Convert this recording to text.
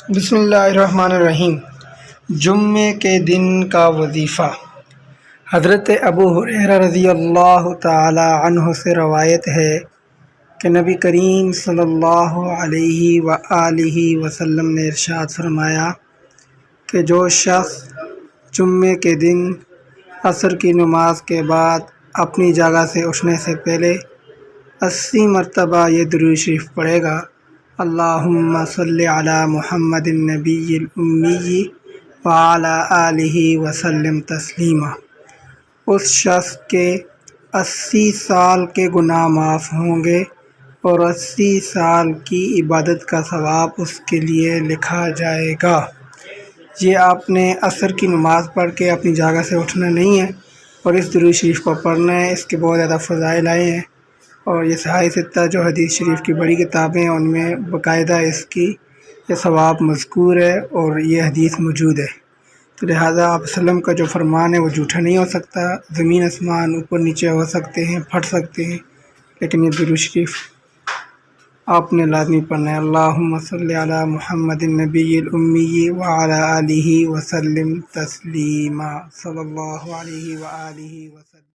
بسم اللہ الرحمن الرحیم۔ جمعے کے دن کا وظیفہ۔ حضرت ابو ہریرہ رضی اللہ تعالی عنہ سے روایت ہے کہ نبی کریم صلی اللہ علیہ وآلہ وسلم نے ارشاد فرمایا کہ جو شخص جمعے کے دن عصر کی نماز کے بعد اپنی جگہ سے اٹھنے سے پہلے 80 مرتبہ یہ درود شریف پڑھے گا: اللہم صلی علی محمد النبی الامی وعلی آلہ وسلم تسلیما، اس شخص کے 80 سال کے گناہ معاف ہوں گے اور 80 سال کی عبادت کا ثواب اس کے لیے لکھا جائے گا۔ یہ آپ نے عصر کی نماز پڑھ کے اپنی جگہ سے اٹھنا نہیں ہے اور اس درود شریف کو پڑھنا ہے۔ اس کے بہت زیادہ فضائل آئے ہیں اور یہ صحیح ستہ جو حدیث شریف کی بڑی کتابیں ہیں ان میں باقاعدہ اس کی یہ ثواب مذکور ہے اور یہ حدیث موجود ہے، تو لہٰذا آپ وسلم کا جو فرمان ہے وہ جھوٹا نہیں ہو سکتا۔ زمین آسمان اوپر نیچے ہو سکتے ہیں، پھٹ سکتے ہیں، لیکن یہ درود شریف آپ نے لازمی پڑھنا ہے: اللہم صلی علی محمد النبی الامی وعلی آلہ وسلم تسلیما، صلی اللہ علیہ وآلہ وسلم۔